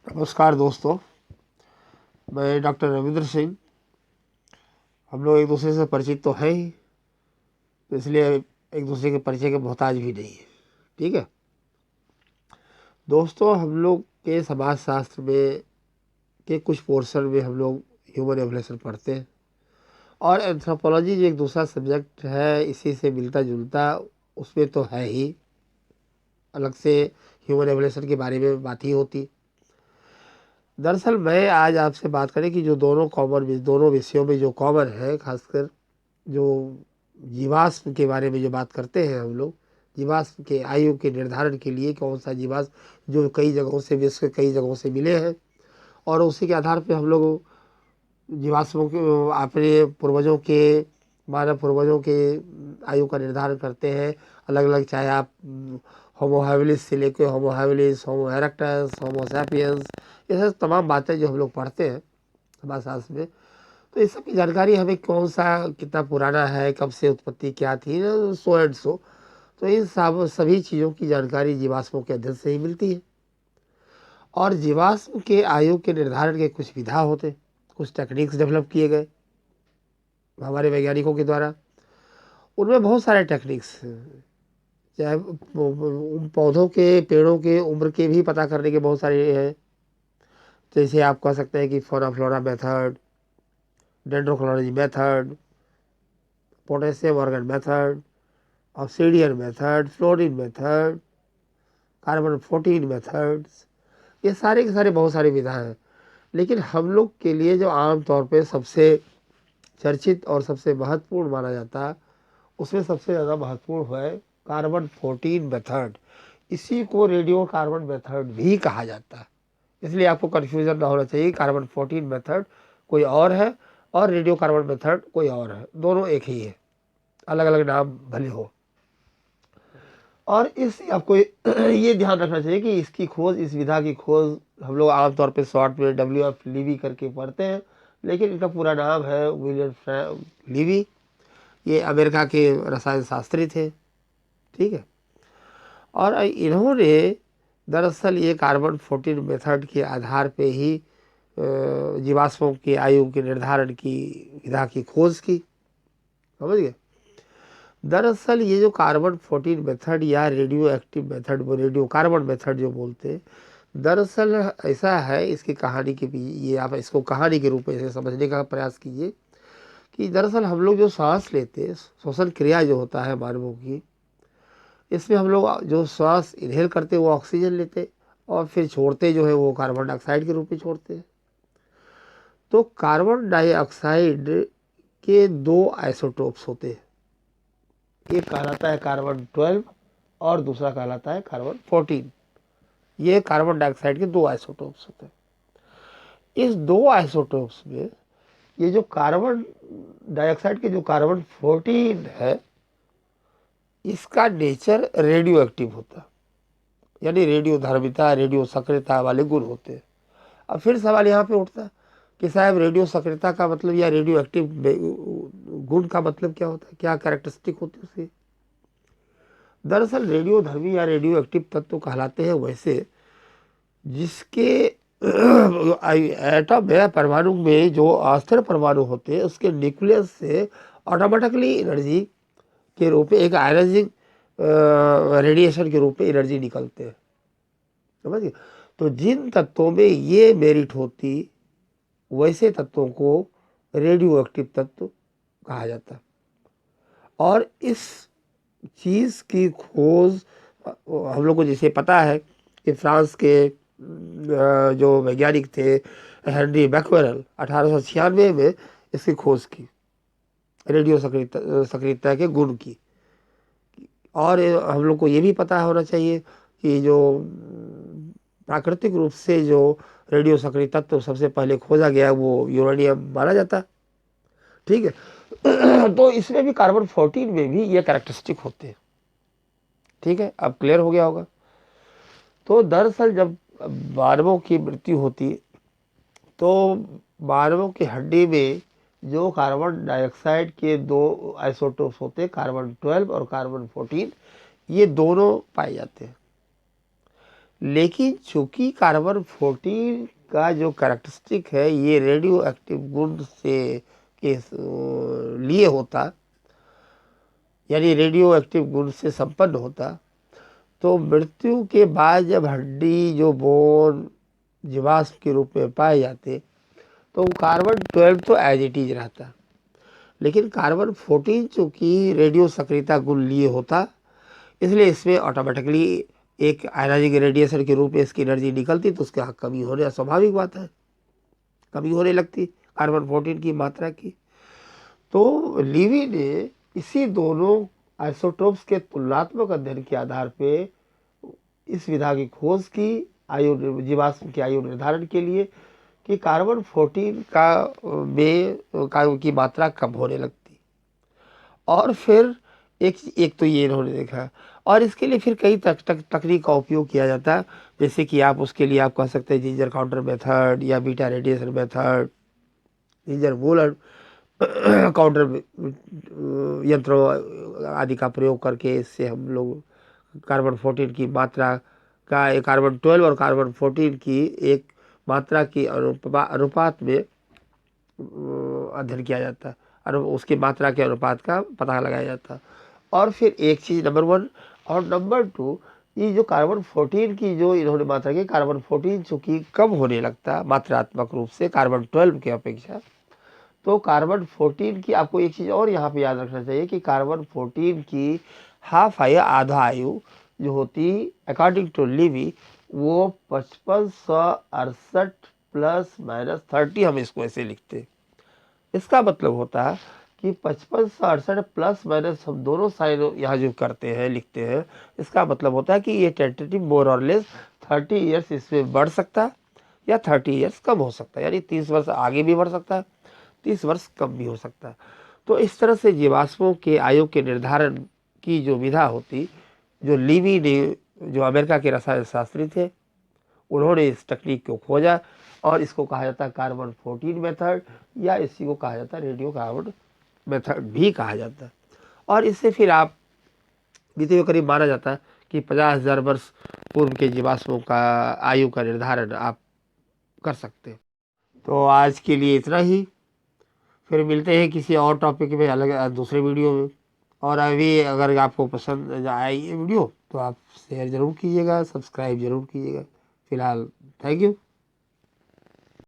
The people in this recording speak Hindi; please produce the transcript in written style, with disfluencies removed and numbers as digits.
नमस्कार दोस्तों, मैं डॉक्टर रविंद्र सिंह। हम लोग एक दूसरे से परिचित तो हैं ही, तो इसलिए एक दूसरे के परिचय के मोहताज भी नहीं है। ठीक है दोस्तों, हम लोग के समाज शास्त्र में के कुछ पोर्शन में हम लोग ह्यूमन एवोल्यूशन पढ़ते हैं, और एंथ्रोपोलॉजी जो एक दूसरा सब्जेक्ट है इसी से मिलता जुलता, उसमें तो है ही, अलग से ह्यूमन एवोल्यूशन के बारे में बात ही होती। दरअसल मैं आज आपसे बात करें कि जो दोनों विषयों में जो कॉमन है, खासकर जो जीवाश्म के बारे में जो बात करते हैं हम लोग, जीवाश्म के आयु के निर्धारण के लिए कौन सा जीवाश्म जो कई जगहों से, विश्व के कई जगहों से मिले हैं, और उसी के आधार पे हम लोग जीवाश्मों के अपने पूर्वजों के, मानव पूर्वजों के आयु का निर्धारण करते हैं। अलग अलग, चाहे आप होमो हैबिलिस से लेकर होमो हैबिलिस, होमो इरेक्टस, होमो सैपियंस, ये सब तमाम बातें जो हम लोग पढ़ते हैं समाज शास्त्र में, तो इस सब की जानकारी हमें कौन सा कितना पुराना है, कब से उत्पत्ति क्या थी, सो एंड सो, तो इन सब सभी चीज़ों की जानकारी जीवाश्मों के अध्ययन से ही मिलती है। और जीवाश्म के आयु के निर्धारण के कुछ विधा होते, कुछ टेक्निक्स डेवलप किए गए हमारे वैज्ञानिकों के द्वारा। उनमें बहुत सारे टेक्निक्स हैं, चाहे पौधों के, पेड़ों के उम्र के भी पता करने के बहुत सारे हैं। जैसे आप कह सकते हैं कि fauna flora method, dendrochronology method, potassium argon method, obsidian method, fluorine method, carbon 14 methods, ये सारे के सारे बहुत सारी विधा हैं। लेकिन हम लोग के लिए जो आम तौर पे सबसे चर्चित और सबसे महत्वपूर्ण माना जाता है, उसमें सबसे ज़्यादा महत्वपूर्ण है कार्बन 14 मेथड। इसी को रेडियो कार्बन मेथड भी कहा जाता है, इसलिए आपको कन्फ्यूज़न ना होना चाहिए। कार्बन 14 मेथड कोई और है और रेडियो कार्बन मेथड कोई और है, दोनों एक ही है, अलग अलग नाम भले हो। और इस आपको ये ध्यान रखना चाहिए कि इसकी खोज, इस विधा की खोज हम लोग आमतौर पे शॉर्ट में WF लीवी करके पढ़ते हैं, लेकिन इनका पूरा नाम है विलियम लीवी। ये अमेरिका के रसायन शास्त्री थे। ठीक है, और इन्होंने दरअसल ये कार्बन 14 मेथड के आधार पे ही जीवाश्मों के आयु के निर्धारण की विधा की खोज की। समझ गए? दरअसल ये जो कार्बन 14 मेथड या रेडियो एक्टिव मेथड, वो रेडियो कार्बन मेथड जो बोलते हैं, दरअसल ऐसा है, इसकी कहानी के भी, ये आप इसको कहानी के रूप में इसे समझने का प्रयास कीजिए कि दरअसल हम लोग जो सांस लेते हैं, श्वसन क्रिया जो होता है मानवों की, इसमें हम लोग जो श्वास इनहेल करते हैं वो ऑक्सीजन लेते, और फिर छोड़ते जो है वो कार्बन डाइऑक्साइड के रूप में छोड़ते हैं। तो कार्बन डाइऑक्साइड के दो आइसोटोप्स होते हैं, एक कहलाता है कार्बन 12 और दूसरा कहलाता है कार्बन 14। ये कार्बन डाइऑक्साइड के दो आइसोटोप्स होते हैं। इस दो आइसोटोप्स में ये जो कार्बन डाइऑक्साइड के जो कार्बन 14 है, इसका नेचर रेडियो एक्टिव होता है, यानी रेडियो धर्मिता, रेडियो सक्रियता वाले गुण होते हैं। अब फिर सवाल यहाँ पे उठता है कि साहब रेडियो सक्रियता का मतलब या रेडियो एक्टिव गुण का मतलब क्या होता है, क्या कैरेक्टरिस्टिक होती है उसकी? दरअसल रेडियो धर्मी या रेडियो एक्टिव तत्व कहलाते हैं वैसे जिसके एटम या परमाणु में जो अस्थिर परमाणु होते हैं, उसके न्यूक्लियस से ऑटोमेटिकली एनर्जी के रूप में, एक आयनाइजिंग रेडिएशन के रूप में एनर्जी निकलते हैं। समझिए? तो जिन तत्वों में ये मेरिट होती, वैसे तत्वों को रेडियो एक्टिव तत्व कहा जाता है। और इस चीज़ की खोज हम लोग को जैसे पता है कि फ्रांस के जो वैज्ञानिक थे हेनरी बैक्वेरेल, 1896 में इसकी खोज की, रेडियो सक्रियता के गुण की। और हम लोग को ये भी पता होना चाहिए कि जो प्राकृतिक रूप से जो रेडियो सक्रिय तत्व सबसे पहले खोजा गया वो यूरेनियम माना जाता। ठीक है तो इसमें भी कार्बन 14 में भी ये कैरेक्टरिस्टिक होते हैं। ठीक है, अब क्लियर हो गया होगा। तो दरअसल जब मानवों की मृत्यु होती तो मानवों की हड्डी में जो कार्बन डाइऑक्साइड के दो आइसोटोप्स होते हैं, कार्बन 12 और कार्बन 14, ये दोनों पाए जाते हैं। लेकिन चूंकि कार्बन 14 का जो कैरेक्टरिस्टिक है ये रेडियो एक्टिव गुण से के लिए होता, यानी रेडियो एक्टिव गुण से संपन्न होता, तो मृत्यु के बाद जब हड्डी जो बोन जीवाश्म के रूप में पाए जाते तो कार्बन 12 तो एज इट इज रहता, लेकिन कार्बन 14 चूंकि रेडियो सक्रियता गुण लिए होता, इसलिए इसमें ऑटोमेटिकली एक आयनाइजिंग रेडिएशन के रूप में इसकी एनर्जी निकलती, तो उसका कमी होने स्वाभाविक बात है, कमी होने लगती कार्बन 14 की मात्रा की। तो लीवी ने इसी दोनों आइसोटोप्स के तुलनात्मक अध्ययन के आधार पे इस विधा की खोज की आयु जीवाश्म के आयु निर्धारण के लिए कि कार्बन 14 की मात्रा कम होने लगती। और फिर एक तो ये इन्होंने देखा, और इसके लिए फिर कई तकनीक का उपयोग किया जाता है, जैसे कि आप उसके लिए आप कह सकते हैं जिंजर काउंटर मेथड या beta radiation method, ginger volar counter यंत्रों आदि का प्रयोग करके इससे हम लोग कार्बन 14 की मात्रा का, कार्बन 12 और कार्बन 14 की एक मात्रा की अनुपात में अध्ययन किया जाता है, और उसकी मात्रा के अनुपात का पता लगाया जाता है। और फिर एक चीज़ नंबर 1, और नंबर 2, ये जो कार्बन 14 की जो इन्होंने मात्रा की, कार्बन 14 चूँकि कम होने लगता मात्रात्मक रूप से कार्बन 12 की अपेक्षा, तो कार्बन 14 की आपको एक चीज़ और यहाँ पे याद रखना चाहिए कि कार्बन 14 की हाफ आयु, आधा आयु जो होती अकॉर्डिंग टू लिवी, वो 5568 प्लस माइनस 30, हम इसको ऐसे लिखते हैं। इसका मतलब होता है कि 5568 प्लस माइनस हम दोनों साइन यहाँ जो करते हैं लिखते हैं, इसका मतलब होता है कि ये टेंटेटिव मोर और लेस 30 ईयर्स इसमें बढ़ सकता है या 30 ईयर्स कम हो सकता है, यानी 30 वर्ष आगे भी बढ़ सकता है, 30 वर्ष कम भी हो सकता है। तो इस तरह से जीवाश्मों के आयु के निर्धारण की जो विधा होती, जो लीवी ने, जो अमेरिका के रसायन शास्त्री थे, उन्होंने इस तकनीक को खोजा, और इसको कहा जाता है कार्बन 14 मेथड, या इसी को कहा जाता है रेडियो कार्बन मेथड भी कहा जाता है। और इससे फिर आप बीते हुए करीब माना जाता है कि 50,000 वर्ष पूर्व के जीवाश्मों का आयु का निर्धारण आप कर सकते हैं। तो आज के लिए इतना ही, फिर मिलते हैं किसी और टॉपिक में, अलग दूसरे वीडियो में। और अभी अगर आपको पसंद आए ये वीडियो तो आप शेयर ज़रूर कीजिएगा, सब्सक्राइब ज़रूर कीजिएगा। फिलहाल थैंक यू।